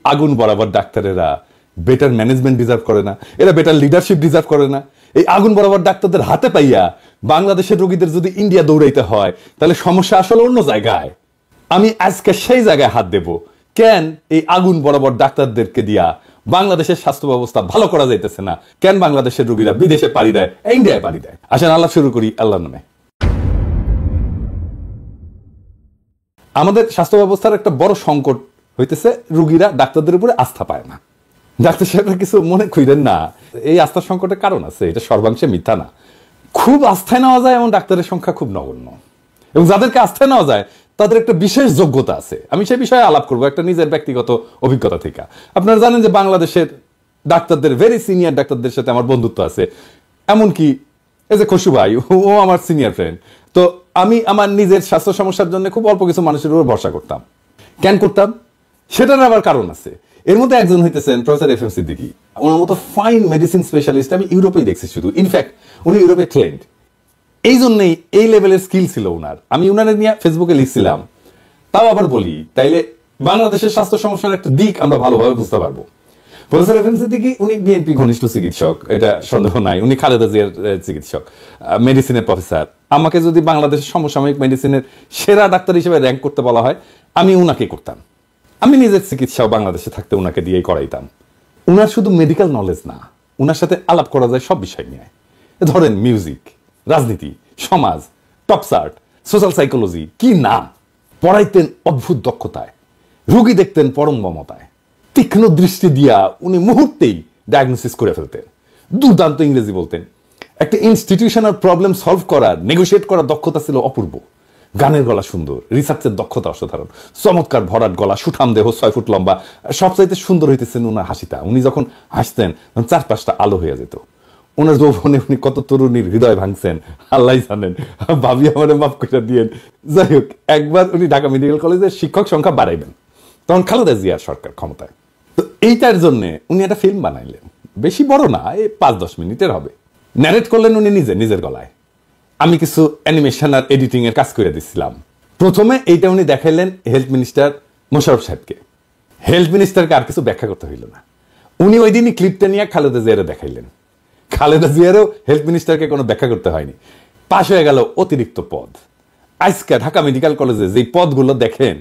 আগুন বরাবর ডাক্তারেরা better management deserve করে না? এরা বেটার লিডারশিপ ডিজার্ভ করে না? এই আগুন বরাবর ডাক্তারদের হাতে পাইয়া বাংলাদেশের রোগীদের যদি ইন্ডিয়া দৌড়াইতে হয়, তাহলে সমস্যা আসলে অন্য জায়গায়। আমি আজকে সেই জায়গায় হাত দেব, কেন এই আগুন বরাবর ডাক্তারদেরকে দিয়া বাংলাদেশের স্বাস্থ্য ব্যবস্থা ভালো করা যাইতেছে না? কেন বাংলাদেশের রোগীরা বিদেশে পাড়ি দেয়, ইন্ডিয়ায় পাড়ি দেয়? আসেন আল্লাহ শুরু করি আল্লাহর নামে। আমাদের স্বাস্থ্য ব্যবস্থার একটা বড় সংকট হইতেছে রোগীরা ডাক্তারদের উপরে আস্থা পায় না। ডাক্তার সাহেবরা কিছু মনে করেন না, এই আস্থার সংকটের কারণ আছে, এটা সর্বাংশে মিথ্যা না। খুব আস্থায় নেওয়া যায় এমন ডাক্তারের সংখ্যা খুব নগণ্য, এবং যাদেরকে আস্থায় নেওয়া যায় তাদের একটা বিশেষ যোগ্যতা আছে। আমি সেই বিষয়ে আলাপ করবো একটা নিজের ব্যক্তিগত অভিজ্ঞতা থেকে। আপনারা জানেন যে বাংলাদেশের ডাক্তারদের, ভেরি সিনিয়র ডাক্তারদের সাথে আমার বন্ধুত্ব আছে। এমনকি এই যে খসু ভাই, ও আমার সিনিয়র ফ্রেন্ড। তো আমি আমার নিজের স্বাস্থ্য সমস্যার জন্য খুব অল্প কিছু মানুষের উপর ভরসা করতাম। কেন করতাম? সেটার আবার কারণ আছে। এর মধ্যে একজন হইতেছেন প্রফেসর এফ এম সিদ্দিকী। ওনার মতো ফাইন মেডিসিন স্পেশালিস্ট আমি ইউরোপেই দেখছি শুধু। ইনফ্যাক্ট উনি ইউরোপে ট্রেন্ড, এই জন্যই এই লেভেলের স্কিল ছিল ওনার। আমি ওনার নিয়ে ফেসবুকে লিখছিলাম। তাও আবার বলি, তাইলে বাংলাদেশের স্বাস্থ্য সমস্যার একটা দিক আমরা ভালোভাবে বুঝতে পারবো। প্রফেসর এফ এম সিদ্দিকী উনি বিএনপি ঘনিষ্ঠ চিকিৎসক, এটা সন্দেহ নাই। উনি খালেদা জিয়ার চিকিৎসক, মেডিসিনের প্রফেসর। আমাকে যদি বাংলাদেশের সমসাময়িক মেডিসিনের সেরা ডাক্তার হিসেবে র্যাঙ্ক করতে বলা হয়, আমি উনাকে করতাম। আমি নিজের চিকিৎসাও বাংলাদেশে থাকতে উনাকে দিয়েই করাইতাম। উনার শুধু মেডিকেল নলেজ না, উনার সাথে আলাপ করা যায় সব বিষয় নিয়ে। ধরেন মিউজিক, রাজনীতি, সমাজ, টপস আর্ট, সোশ্যাল সাইকোলজি, কি না পড়াইতেন অদ্ভুত দক্ষতায়, রোগী দেখতেন পরম মমতায়। তীক্ষ্ণ দৃষ্টি দিয়া উনি মুহূর্তেই ডায়াগনোসিস করে ফেলতেন। দুর্দান্ত ইংরেজি বলতেন। একটা ইনস্টিটিউশনাল প্রবলেম সলভ করার, নেগোশিয়েট করার দক্ষতা ছিল অপূর্ব। গানের গলা সুন্দর, রিসার্চের দক্ষতা অসাধারণ, চমৎকার ভরাট গলা, সুঠাম দেহ, 6 ফুট লম্বা। সবচাইতে সুন্দর হইতেছেন ওনার হাসিটা। উনি যখন হাসতেন চারপাশটা আলো হয়ে যেত। ওনার যৌবনে উনি কত তরুণীর হৃদয় ভাঙছেন আল্লাহ জানেন, ভাবি আমার মাফ করে দিয়েন। যাই হোক, একবার উনি ঢাকা মেডিকেল কলেজের শিক্ষক সংখ্যা বাড়াইবেন, তখন খালেদা জিয়ার সরকার ক্ষমতায়। তো এইটার জন্য উনি একটা ফিল্ম বানাইলেন, বেশি বড় না, এই 5-10 মিনিটের হবে। ন্যারেট করলেন উনি নিজের গলায়। আমি কিছু অ্যানিমেশন আর এডিটিং এর কাজ করে দিচ্ছিলাম। প্রথমে এইটা উনি দেখাইলেন হেলথ মিনিস্টার মোশাররফ সাহেবকে। হেলথ মিনিস্টারকে আর কিছু ব্যাখ্যা করতে হইল না, উনি ওই দিনই ক্লিপটা নিয়ে খালেদা জিয়ারে দেখাইলেন। খালেদা জিয়ারও হেলথ মিনিস্টারকে কোনো ব্যাখ্যা করতে হয়নি। পাশ হয়ে গেল অতিরিক্ত পদ। আজকে ঢাকা মেডিকেল কলেজে যে পদগুলো দেখেন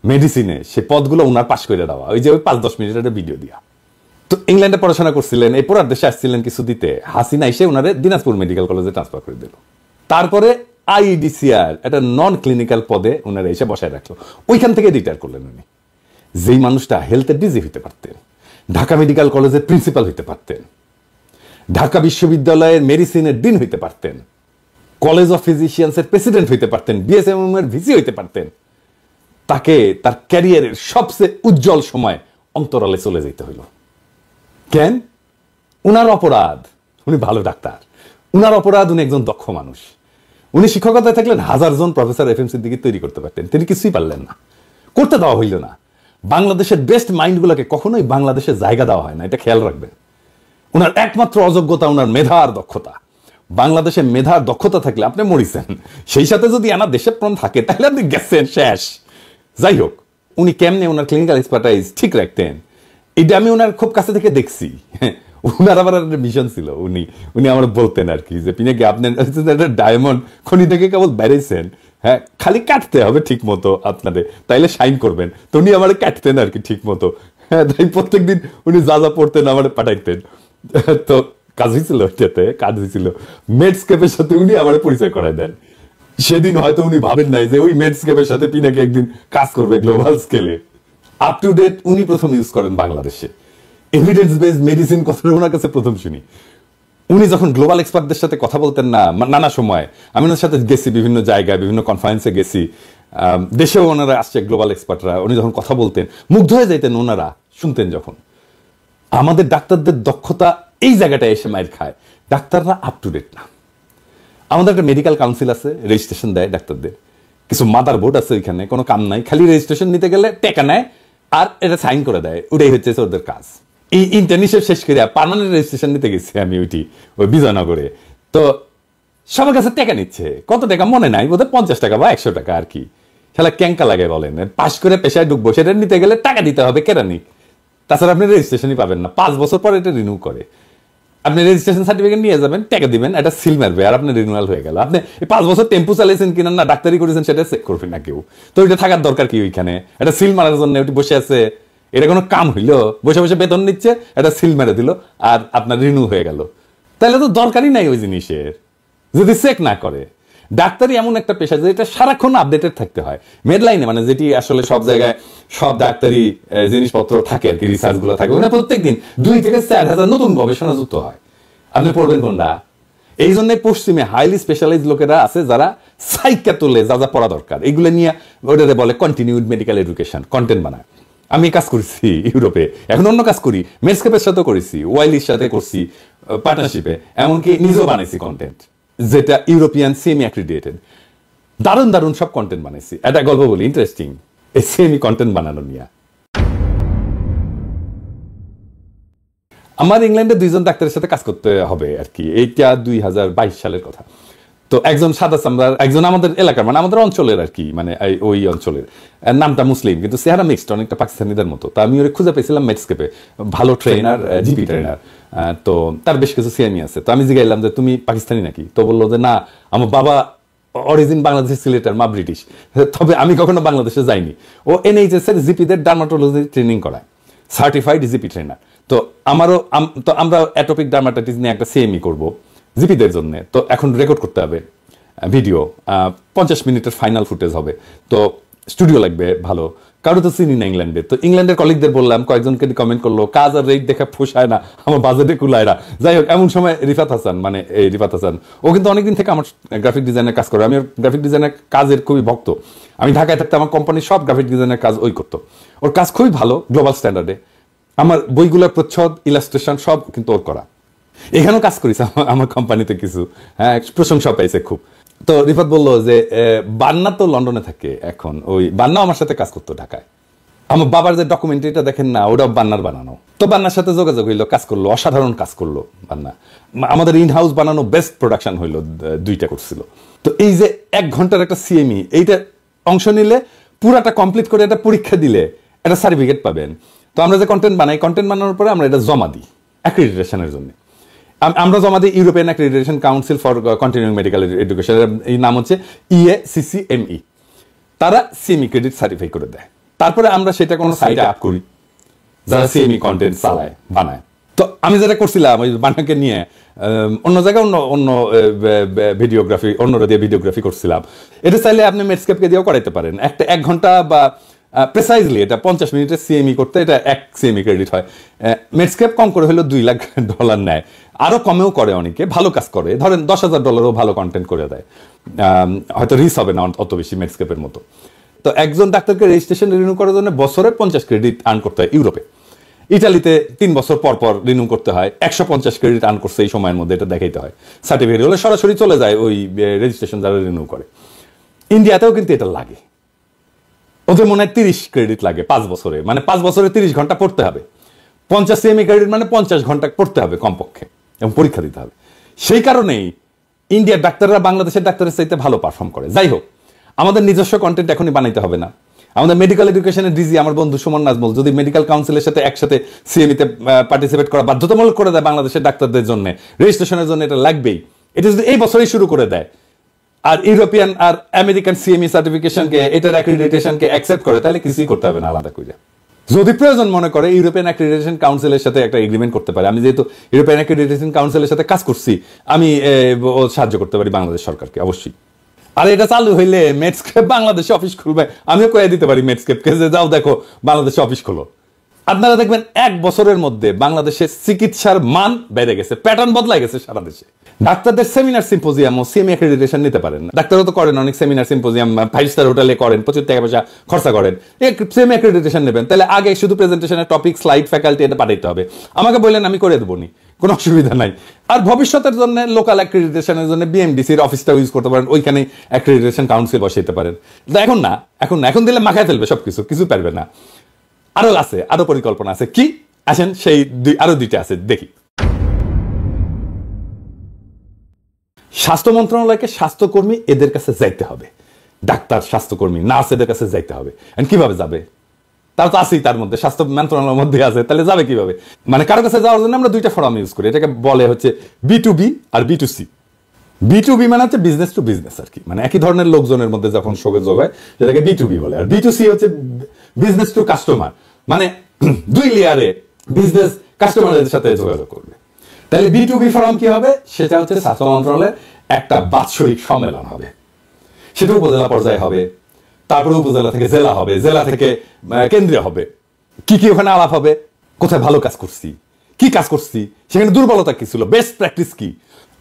মেডিসিনে, সে পদগুলো ওনার পাশ করে দেওয়া, ওই যে ওই 5-10 মিনিটের ভিডিও দিয়া। তো ইংল্যান্ডে পড়াশোনা করছিলেন, এই পুরার দেশে আসছিলেন কিছু দিতে। হাসিনা এসে ওনারে দিনাজপুর মেডিকেল কলেজে ট্রান্সফার করে দিল। তারপরে আইডিসিআর একটা নন ক্লিনিক্যাল পদে ওনারা এসে বসায় রাখলো। ওইখান থেকে রিটায়ার করলেন উনি। যেই মানুষটা হেলথের ডিজি হইতে পারতেন, ঢাকা মেডিকেল কলেজের প্রিন্সিপাল হইতে পারতেন, ঢাকা বিশ্ববিদ্যালয়ের মেডিসিনের ডিন হইতে পারতেন, কলেজ অফ ফিজিশিয়ান্সের প্রেসিডেন্ট হইতে পারতেন, বিএসএমএম এর ভিসি হইতে পারতেন, তাকে তার ক্যারিয়ারের সবচেয়ে উজ্জ্বল সময় অন্তরালে চলে যেতে হইল। কেন? উনার অপরাধ উনি ভালো ডাক্তার, উনার অপরাধ উনি একজন দক্ষ মানুষ। উনি শিক্ষকতায় থাকলেন 1000 জন প্রফেসর এফ এম সিদ্দিকী তৈরি করতে পারতেন, তিনি কিছুই পারলেন না, করতে দেওয়া হইল না। বাংলাদেশের বেস্ট মাইন্ডগুলোকে কখনোই বাংলাদেশে জায়গা দেওয়া হয় না, এটা খেয়াল রাখবেন। উনার একমাত্র অযোগ্যতা উনার মেধার দক্ষতা। বাংলাদেশে মেধার দক্ষতা থাকলে আপনি মরিছেন, সেই সাথে যদি আনা দেশের প্রাণ থাকে তাহলে আপনি গেছেন শেষ। যাই হোক, উনি কেমনে ওনার ক্লিনিক্যাল এক্সপার্টাইজ ঠিক রাখতেন, এটা আমি ওনার খুব কাছে থেকে দেখছি। উনার আবার একটা মিশন ছিল, উনি আমার বলতেন আর কি, যে পিনাকি আপনি ডায়মন্ড খনি থেকে কেবল বেড়েছেন, হ্যাঁ খালি কাটতে হবে ঠিক মতো আপনাদের, তাইলে শাইন করবেন। তো উনি আমার কাটতেন আর কি ঠিক মতো। হ্যাঁ, তাই প্রত্যেকদিন উনি যা যা পড়তেন আমার পাঠাইতেন। তো কাজ হয়েছিল, ওইটাতে কাজ হয়েছিল মেডস্কেপের সাথে উনি আমার পরিচয় করাই দেন। সেদিন হয়তো উনি ভাবেন নাই যে ওই মেডস্কেপের সাথে পিনাকি একদিন কাজ করবে গ্লোবাল স্কেলে। আপ টু ডেট উনি প্রথম ইউজ করেন বাংলাদেশে। এভিডেন্স বেসড মেডিসিন কথাটা ওনার কাছে প্রথম শুনি। উনি যখন গ্লোবাল এক্সপার্টদের সাথে কথা বলতেন না, নানা সময় আমি ওনার সাথে গেছি, বিভিন্ন জায়গায় বিভিন্ন কনফারেন্সে গেছি, দেশেও ওনারা আসছে গ্লোবাল এক্সপার্টরা। উনি যখন কথা বলতেন মুগ্ধ হয়ে যাইতেন ওনারা, শুনতেন যখন। আমাদের ডাক্তারদের দক্ষতা এই জায়গাটায় এসে মাইর খায়, ডাক্তাররা আপ টু ডেট না। আমাদের একটা মেডিকেল কাউন্সিল আছে, রেজিস্ট্রেশন দেয় ডাক্তারদের, কিছু মাদার বোর্ড আছে, ওইখানে কোনো কাম নাই, খালি রেজিস্ট্রেশন নিতে গেলে টাকা নেয় আর এটা সাইন করে দেয়, ওটাই হচ্ছে ওদের কাজ। এই ইন্টার্নশিপ শেষ করে পার্মানেন্ট রেজিস্ট্রেশন নিতে গেছি আমি ওই বিজয়নগরে। তো সবার কাছে টাকা নিচ্ছে, কত টাকা মনে নাই, বোধহয় 50 টাকা বা 100 টাকা আর কি। শালা ক্যাঙ্কা লাগে বলেন, পাশ করে পেশায় ঢুকবো, সেটা নিতে গেলে টাকা দিতে হবে কেরানি। তাছাড়া আপনি রেজিস্ট্রেশনই পাবেন না, 5 বছর পর এটা রিনিউ করে। আপনি রেজিস্ট্রেশন সার্টিফিকেট নিয়ে যাবেন, টাকা দিবেন, এটা সিল মারবে, আর আপনি রিনিউয়াল হয়ে গেল। আপনি 5 বছর টেম্পু চালিয়েছেন কিনা না ডাক্তারি করেছেন সেটা চেক করবে না কেউ। তো এটা থাকার দরকার কি ওইখানে? এটা সিল মারার জন্য ওটি বসে আছে, এটা কোনো কাম হইলো? বসে বসে বেতন নিচ্ছে, এটা সিল মেরে দিল আর আপনার রিনিউ হয়ে গেল। তাহলে তো দরকারই নাই ওই জিনিসের, যদি চেক না করে। ডাক্তারি এমন একটা পেশা যে এটা সারাক্ষণ আপডেটেড থাকতে হয়। মেডলাইনে মানে যেটি আসলে সব জায়গায় সব ডাক্তারি জিনিসপত্র থাকে আর কি, রিসার্চ গুলো থাকে, ওখানে প্রত্যেকদিন 2 থেকে 4,000 নতুন গবেষণা যুক্ত হয়। আপনি পড়বেন কোনটা? এই জন্য পশ্চিমে হাইলি স্পেশালাইজ লোকেরা আছে যারা সাইকা তোলে যা যা পড়া দরকার, এগুলো নিয়ে ওটাতে বলে কন্টিনিউড মেডিকেল এডুকেশন, কন্টেন্ট বানায়। আমি কাজ করেছি ইউরোপে, এখন অন্য কাজ করি, মেডস্কেপের সাথে করেছি, ওয়াইলির সাথে করছি পার্টনারশিপে, এমনকি নিজেও বানাইছি কন্টেন্ট যেটা ইউরোপিয়ান সেমি অ্যাক্রিডিয়েটেড। দারুণ দারুণ সব কন্টেন্ট বানাইছি। একটা গল্প বলি, ইন্টারেস্টিং, এই সেমি কন্টেন্ট বানানো নিয়ে। আমার ইংল্যান্ডে 2জন ডাক্তারের সাথে কাজ করতে হবে আর কি, এইটা 2022 সালের কথা। তো একজন সাদা চামড়ার, একজন আমাদের এলাকার মানে আমাদের অঞ্চলের আর কি, মানে ওই অঞ্চলের, নামটা মুসলিম কিন্তু চেহারা মিক্সড, অনেকটা পাকিস্তানিদের মতো। তো আমি ওরে খুঁজে পেয়েছিলাম মেডস্কেপে, ভালো ট্রেনার, জিপি ট্রেনার। তো তার বেশ কিছু সিএমই আছে। তো আমি জিজ্ঞাসলাম যে তুমি পাকিস্তানি নাকি? তো বললো যে না, আমার বাবা অরিজিন বাংলাদেশের, সিলেটের, মা ব্রিটিশ, তবে আমি কখনো বাংলাদেশে যাইনি। ও এনএইচএস এর জিপিদের ডার্মাটোলজি ট্রেনিং করায়, সার্টিফাইড জিপি ট্রেনার। তো আমারও তো আমরা অ্যাটোপিক ডার্মাটাইটিস নিয়ে একটা সিএমই করব জিপিদের জন্য। তো এখন রেকর্ড করতে হবে ভিডিও, 50 মিনিটের ফাইনাল ফুটেজ হবে। তো স্টুডিও লাগবে ভালো, কারো তো চিনি না ইংল্যান্ডে। তো ইংল্যান্ডের কলিগদের বললাম, কয়েকজনকে কমেন্ট করলো, কাজ আর রেট দেখা পোষায় না, আমার বাজেটে কুলায় না। যাই হোক, এমন সময় রিফাত হাসান, মানে এই রিফাত হাসান, ও কিন্তু অনেকদিন থেকে আমার গ্রাফিক ডিজাইনের কাজ করে। আমি গ্রাফিক ডিজাইনের কাজের খুবই ভক্ত। আমি ঢাকায় থাকতে আমার কোম্পানির সব গ্রাফিক ডিজাইনের কাজ ওই করতো। ওর কাজ খুবই ভালো, গ্লোবাল স্ট্যান্ডার্ডে। আমার বইগুলোর প্রচ্ছদ, ইলাস্ট্রেশন সব কিন্তু ওর করা। এখানেও কাজ করেছে আমার কোম্পানিতে কিছু, হ্যাঁ, প্রশংসা পাইছে খুব। তো রিফাত বললো যে বান্না তো লন্ডনে থাকে এখন, ওই বান্না আমার সাথে কাজ করতো ঢাকায়। আমার বাবার যে ডকুমেন্টারিটা দেখেন না, ওটাও বান্নার বানানো। তো বান্নার সাথে যোগাযোগ হইলো, কাজ করলো, অসাধারণ কাজ করলো বান্না। আমাদের ইন হাউস বানানো বেস্ট প্রোডাকশন হইলো, 2টা করছিল। তো এই যে 1 ঘন্টার একটা সিএমই, এইটা অংশ নিলে, পুরাটা কমপ্লিট করে একটা পরীক্ষা দিলে একটা সার্টিফিকেট পাবেন। তো আমরা যে কন্টেন্ট বানাই, কন্টেন্ট বানানোর পরে আমরা এটা জমা দিই অ্যাক্রিডিটেশনের জন্য। আমরা জমা দিই European accreditation council for continuing medical education, এই নাম হচ্ছে EACCME। তারা সিএমই ক্রেডিট সার্টিফাই করে দেয়। তারপরে আমরা সেটা কোনো সাইটে আপ করি, যারা সিএমই কন্টেন্ট চালায়, বানায়। তো আমি যেটা করছিলাম ওই বান্নাকে নিয়ে অন্য জায়গায় অন্য ভিডিওগ্রাফি, অন্যরা দিয়ে ভিডিওগ্রাফি করছিলাম। এটা চাইলে আপনি মেডস্কেপকে দিয়েও করাইতে পারেন। একটা 1 ঘন্টা বা প্রেসাইজলি এটা 50 মিনিটের সিএমই করতে এটা 1 সিএমই ক্রেডিট হয়। মেডস্কেপ কম করে হলেও $2 লাখ নেয়, আরো কমেও করে অনেকে, ভালো কাজ করে। ধরেন $10,000 ভালো কন্টেন্ট করে দেয়, হয়তো রিস্ক হবে না অত বেশি মেডস্কেপের মতো। তো একজন ডাক্তারকে রেজিস্ট্রেশন রিনিউ করার জন্য বছরে 50 ক্রেডিট আর্ন করতে হয় ইউরোপে। ইটালিতে 3 বছর পর পর রিনিউ করতে হয়, 150 ক্রেডিট আর্ন করছে এই সময়ের মধ্যে, এটা দেখাইতে হয়। সার্টিফিকেট হলে সরাসরি চলে যায় ওই রেজিস্ট্রেশন যারা রিনিউ করে। ইন্ডিয়াতেও কিন্তু এটা লাগে, ওদের মনে হয় 30 ক্রেডিট লাগে 5 বছরে, মানে 5 বছরে 30 ঘন্টা পড়তে হবে। 50 সিএমই ক্রেডিট মানে 50 ঘন্টা পড়তে হবে কমপক্ষে, এবং পরীক্ষা দিতে হবে। সেই কারণেই ইন্ডিয়ার ডাক্তাররা বাংলাদেশের ডাক্তারের চাইতে ভালো পারফর্ম করে। যাই হোক, আমাদের নিজস্ব কন্টেন্ট এখনই বানাইতে হবে না। আমাদের মেডিকেল এডুকেশনের ডিজি আমার বন্ধু সুমন নাজমুল যদি মেডিকেল কাউন্সিলের সাথে একসাথে সিএমইতে পার্টিসিপেট করা বাধ্যতামূলক করে দেয় বাংলাদেশের ডাক্তারদের জন্য, রেজিস্ট্রেশনের জন্য এটা লাগবেই, এটা যদি এই বছরই শুরু করে দেয়, আর ইউরোপিয়ান আর আমেরিকান সিএমই সার্টিফিকেশনকে, এটার অ্যাক্রিডিটেশনকে অ্যাকসেপ্ট করে, তাহলে কিছুই করতে হবে না আলাদা করে। যদি প্রয়োজন মনে করে ইউরোপিয়ান অ্যাক্রিডিটেশন কাউন্সিলের সাথে একটা এগ্রিমেন্ট করতে পারে। আমি যেহেতু ইউরোপিয়ান অ্যাক্রিডিটেশন কাউন্সিলের সাথে কাজ করছি, আমি সাহায্য করতে পারি বাংলাদেশ সরকারকে অবশ্যই। আর এটা চালু হইলে মেডস্কেপ বাংলাদেশে অফিস খুলবে, আমিও কয়ে দিতে পারি মেডস্কেপকে যে যাও দেখো বাংলাদেশে অফিস খোলো। আপনারা দেখবেন 1 বছরের মধ্যে বাংলাদেশের চিকিৎসার মান বেড়ে গেছে, প্যাটার্ন বদলাই গেছে সারা দেশে। ডাক্তারদের সেমিনার সিম্পোজিয়াম ও সিএমই অ্যাক্রিডিটেশন নিতে পারেন। ডাক্তারও তো করেন অনেক সেমিনার সিম্পোজিয়াম, 5 স্টার হোটেলে করেন, প্রচুর টাকা পয়সা খরচা করেন। সিএমই অ্যাক্রিডিটেশন নেবেন, তাহলে আগে শুধু প্রেজেন্টেশনের টপিক, স্লাইড, ফ্যাকাল্টি এটা পাঠাইতে হবে। আমাকে বললেন, আমি করে দেবো নি, কোনো অসুবিধা নাই। আর ভবিষ্যতের জন্য লোকাল অ্যাক্রিডিটেশনের জন্য বিএমডিসির অফিসটা ইউজ করতে পারেন, ওইখানে অ্যাক্রিডিটেশন কাউন্সিল বসাইতে পারেন। এখন না, এখন দিলে মাখায় ফেলবে সবকিছু, কিছু পারবে না। আরো আছে, আরো পরিকল্পনা আছে। কি আসেন সেই আরো 2টা আছে, দেখি। স্বাস্থ্য মন্ত্রণালয়কে স্বাস্থ্যকর্মী এদের কাছে যাইতে হবে, ডাক্তার, স্বাস্থ্যকর্মী, নার্স এদের কাছে যাইতে হবে। কিভাবে যাবে? তার তো আছেই, তার মধ্যে স্বাস্থ্য মন্ত্রণালয়ের মধ্যে আছে, তাহলে যাবে কিভাবে? মানে কারো কাছে যাওয়ার জন্য আমরা দুইটা ফর্ম ইউজ করি, এটাকে বলে হচ্ছে B2B আর B2C। B2B মানে হচ্ছে বিজনেস টু বিজনেস আর কি, মানে একই ধরনের লোকজনের মধ্যে যখন যোগাযোগ হয় সেটাকে B2B বলে। আর B2C হচ্ছে বিজনেস টু কাস্টমার, মানে দুই লেয়ারে বিজনেস কাস্টমারের সাথে যোগাযোগ করবে। তাহলে B2B ফোরাম কি হবে? সেটা হচ্ছে স্বাস্থ্য মন্ত্রণালয়ের একটা বাৎসরিক সম্মেলন হবে, সেটা উপজেলা পর্যায়ে হবে, তারপরে উপজেলা থেকে জেলা হবে, জেলা থেকে কেন্দ্রীয় হবে। কি কি ওখানে আলাপ হবে? কোথায় ভালো কাজ করছি, কি কাজ করছি, সেখানে দুর্বলতা কি ছিল, বেস্ট প্র্যাকটিস কি,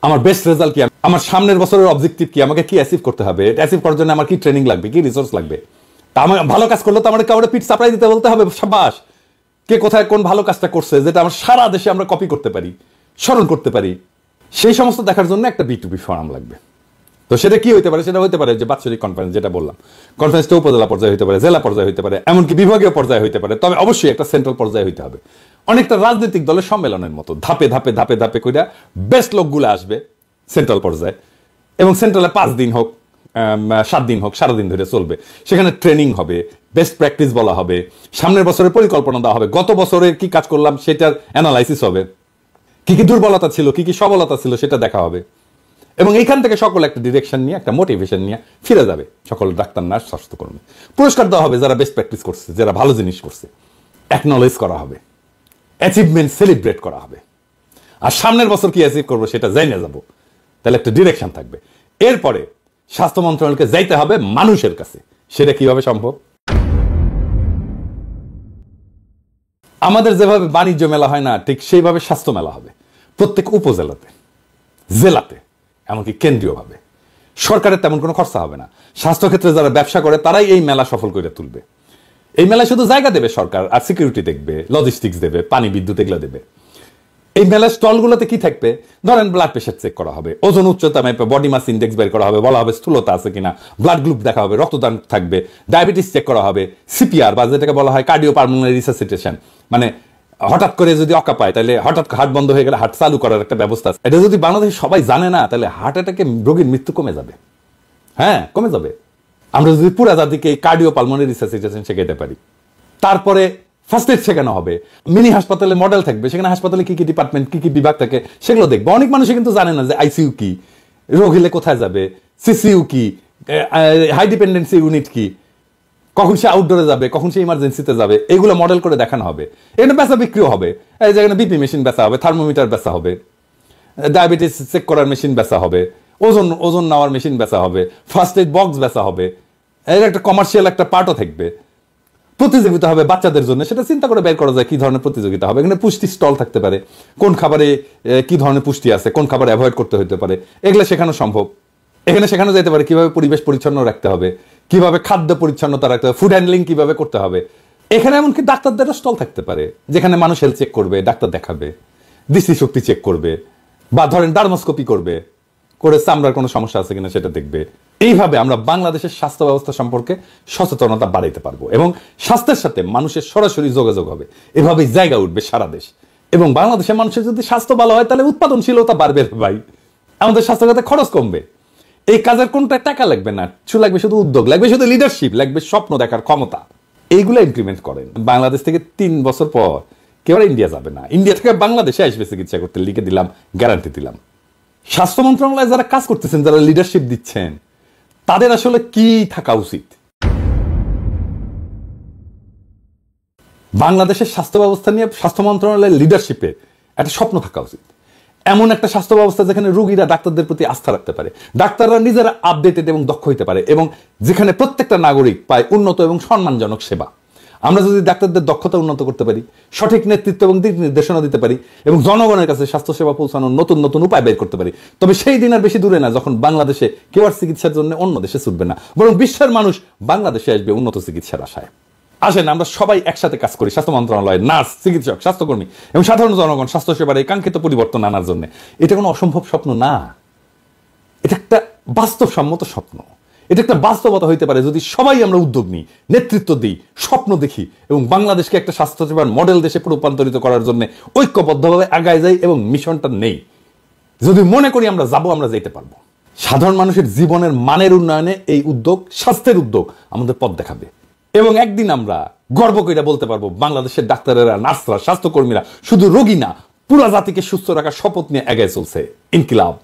আমার বেস্ট রেজাল্ট কি, আমার সামনের বছরের অবজেক্টিভ কি, আমাকে কি অ্যাচিভ করতে হবে, অ্যাচিভ করার জন্য আমার কি ট্রেনিং লাগবে, কি রিসোর্স লাগবে। তা আমার ভালো কাজ করলে তো আমার কাউরে পিঠ সাপ্লাই দিতে বলতে হবে, সাবাস, কে কোথায় কোন ভালো কাজটা করছে, যেটা আমার সারা দেশে আমরা কপি করতে পারি, স্মরণ করতে পারি। সেই সমস্ত দেখার জন্য একটা B2B ফোরাম লাগবে। তো সেটা কি হইতে পারে? সেটা হইতে পারে যে বাৎসরিক কনফারেন্স, যেটা বললাম, কনফারেন্সটা উপজেলা পর্যায়ে হইতে পারে, জেলা পর্যায়ে হইতে পারে, এমনকি বিভাগীয় পর্যায়ে হইতে পারে, তবে অবশ্যই একটা সেন্ট্রাল পর্যায়ে হইতে হবে। অনেকটা রাজনৈতিক দলের সম্মেলনের মতো ধাপে ধাপে ধাপে ধাপে কইরা বেস্ট লোকগুলো আসবে সেন্ট্রাল পর্যায়ে, এবং সেন্ট্রালে 5 দিন হোক 7 দিন হোক, সারাদিন ধরে চলবে। সেখানে ট্রেনিং হবে, বেস্ট প্র্যাকটিস বলা হবে, সামনের বছরের পরিকল্পনা দেওয়া হবে, গত বছরে কি কাজ করলাম সেটার অ্যানালাইসিস হবে, কি কি দুর্বলতা ছিল, কি কি সবলতা ছিল সেটা দেখা হবে। এবং এইখান থেকে সকল একটা ডিরেকশন নিয়ে, একটা মোটিভেশন নিয়ে ফিরে যাবে সকল ডাক্তার, নার্স, স্বাস্থ্যকর্মী। পুরস্কার দেওয়া হবে যারা বেস্ট প্র্যাকটিস করছে, যারা ভালো জিনিস করছে, অ্যাকনলেজ করা হবে, অ্যাচিভমেন্ট সেলিব্রেট করা হবে। আর সামনের বছর কি অ্যাচিভ করবো সেটা জেনে যাব, তাহলে একটা ডিরেকশন থাকবে। এরপরে স্বাস্থ্য মন্ত্রণালয়কে যাইতে হবে মানুষের কাছে। সেটা কিভাবে সম্ভব? আমাদের যেভাবে বাণিজ্য মেলা হয় না, ঠিক সেইভাবে স্বাস্থ্য মেলা হবে প্রত্যেক উপজেলাতে, জেলাতে, এমনকি কেন্দ্রীয়ভাবে। সরকারের তেমন কোনো খরচা হবে না। স্বাস্থ্যক্ষেত্রে যারা ব্যবসা করে তারাই এই মেলা সফল করে তুলবে। এই মেলায় শুধু জায়গা দেবে সরকার, আর সিকিউরিটি দেখবে, লজিস্টিক্স দেবে, পানি বিদ্যুৎ এগুলো দেবে। এই মেলার স্টলগুলোতে কি থাকবে? ধরেন ব্লাড প্রেশার চেক করা হবে, ওজন উচ্চতা মেপে বডি মাস ইন্ডেক্স বের করা হবে, বলা হবে স্থূলতা আছে কিনা, ব্লাড গ্রুপ দেখা হবে, রক্তদান থাকবে, ডায়াবেটিস চেক করা হবে, CPR বা যেটাকে বলা হয় কার্ডিও পালমোনারি রিসাসিটেশন, মানে হঠাৎ করে যদি অকা পায় তাহলে হঠাৎ হার্ট বন্ধ হয়ে গেলে হার্ট চালু করার একটা ব্যবস্থা আছে। এটা যদি বাংলাদেশে সবাই জানে না, তাহলে হার্ট অ্যাটাকে রোগীর মৃত্যু কমে যাবে। হ্যাঁ, কমে যাবে। আমরা যদি পুরা জাতিকে কার্ডিও পালমোনারি রিসাসিটেশন শেখাতে পারি। তারপরে ফার্স্ট এড শেখানো হবে, মিনি হাসপাতালে মডেল থাকবে, সেখানে হাসপাতালে কি কি ডিপার্টমেন্ট, কি কি বিভাগ থাকে সেগুলো দেখবে। অনেক মানুষই কিন্তু জানে না যে ICU কি, রোগ হলে কোথায় যাবে, CCU কি, হাই ডিপেন্ডেন্সি ইউনিট কি, কখন সে আউটডোরে যাবে, কখন সে ইমার্জেন্সিতে যাবে, এগুলো মডেল করে দেখানো হবে। এখানে বেচা বিক্রিও হবে, এই যেখানে BP মেশিন বেচা হবে, থার্মোমিটার বেচা হবে, ডায়াবেটিস চেক করার মেশিন বেচা হবে, ওজন নেওয়ার মেশিন বেচা হবে, ফার্স্ট এড বক্স বেচা হবে। এর একটা কমার্শিয়াল একটা পার্টও থাকবে। প্রতিযোগিতা হবে বাচ্চাদের জন্য, সেটা চিন্তা করে বের করা যায় কি ধরনের প্রতিযোগিতা হবে। এখানে পুষ্টি স্টল থাকতে পারে, কোন খাবারে কি ধরনের পুষ্টি আছে, কোন খাবার অ্যাভয়েড করতে হতে পারে, এগুলো শেখানো সম্ভব। এখানে শেখানো যেতে পারে কিভাবে পরিবেশ পরিচ্ছন্ন রাখতে হবে, কিভাবে খাদ্য পরিচ্ছন্নতা রাখতে হবে, ফুড হ্যান্ডলিং কিভাবে করতে হবে। এখানে এমনকি ডাক্তারদেরও স্টল থাকতে পারে, যেখানে মানুষ হেলথ চেক করবে, ডাক্তার দেখাবে, দৃষ্টিশক্তি চেক করবে, বা ধরেন ডার্মোস্কোপি করবে, করে চামড়ার কোনো সমস্যা আছে কিনা সেটা দেখবে। এইভাবে আমরা বাংলাদেশের স্বাস্থ্য ব্যবস্থা সম্পর্কে সচেতনতা বাড়াইতে পারবো, এবং স্বাস্থ্যের সাথে মানুষের সরাসরি যোগাযোগ হবে। এভাবেই জায়গা উঠবে সারা দেশ। এবং বাংলাদেশের মানুষের যদি স্বাস্থ্য ভালো হয়, তাহলে উৎপাদনশীলতা বাড়বে ভাই, আমাদের স্বাস্থ্যখাতে খরচ কমবে। এই কাজের কোনটা টাকা লাগবে না, লাগবে শুধু উদ্যোগ, লাগবে শুধু লিডারশিপ, লাগবে স্বপ্ন দেখার ক্ষমতা। এইগুলো ইমপ্লিমেন্ট করেন। বাংলাদেশ থেকে 3 বছর পর কেউ ইন্ডিয়া যাবে না, ইন্ডিয়া থেকে বাংলাদেশে আসবে চিকিৎসা করতে, লিখে দিলাম, গ্যারান্টি দিলাম। স্বাস্থ্য মন্ত্রণালয়ে যারা কাজ করতেছেন, যারা লিডারশিপ দিচ্ছেন, তাদের আসলে কি থাকা উচিত? বাংলাদেশের স্বাস্থ্য ব্যবস্থা নিয়ে স্বাস্থ্য মন্ত্রণালয়ের লিডারশিপে একটা স্বপ্ন থাকা উচিত। এমন একটা স্বাস্থ্য ব্যবস্থা যেখানে রোগীরা ডাক্তারদের প্রতি আস্থা রাখতে পারে, ডাক্তাররা নিজেরা আপডেটেড এবং দক্ষ হইতে পারে, এবং যেখানে প্রত্যেকটা নাগরিক পায় উন্নত এবং সম্মানজনক সেবা। আমরা যদি ডাক্তারদের দক্ষতা উন্নত করতে পারি, সঠিক নেতৃত্ব এবং দিক নির্দেশনা দিতে পারি, এবং জনগণের কাছে স্বাস্থ্যসেবা পৌঁছানোর নতুন নতুন উপায় বের করতে পারি, তবে সেই দিন আর বেশি দূরে না যখন বাংলাদেশে কেউ আর চিকিৎসার জন্য অন্য দেশে ছুটবে না, বরং বিশ্বের মানুষ বাংলাদেশে আসবে উন্নত চিকিৎসার আশায়। আসেন আমরা সবাই একসাথে কাজ করি, স্বাস্থ্য মন্ত্রণালয়, নার্স, চিকিৎসক, স্বাস্থ্যকর্মী এবং সাধারণ জনগণ স্বাস্থ্যসেবার এই কাঙ্ক্ষিত পরিবর্তন আনার জন্য। এটা কোনো অসম্ভব স্বপ্ন না, এটা একটা বাস্তবসম্মত স্বপ্ন। এটা একটা বাস্তবতা হইতে পারে যদি সবাই আমরা উদ্যোগ নিই, নেতৃত্ব দিই, স্বপ্ন দেখি, এবং বাংলাদেশকে একটা স্বাস্থ্যসেবার মডেল দেশে রূপান্তরিত করার জন্য ঐক্যবদ্ধভাবে আগায় যাই এবং মিশনটা নেই। যদি মনে করি আমরা যাবো, আমরা যেতে পারবো। সাধারণ মানুষের জীবনের মানের উন্নয়নে এই উদ্যোগ, স্বাস্থ্যের উদ্যোগ আমাদের পথ দেখাবে। এবং একদিন আমরা গর্ব করে বলতে পারবো বাংলাদেশের ডাক্তারেরা, নার্সরা, স্বাস্থ্যকর্মীরা শুধু রোগী না, পুরা জাতিকে সুস্থ রাখার শপথ নিয়ে এগিয়ে চলছে। ইনকিলাব।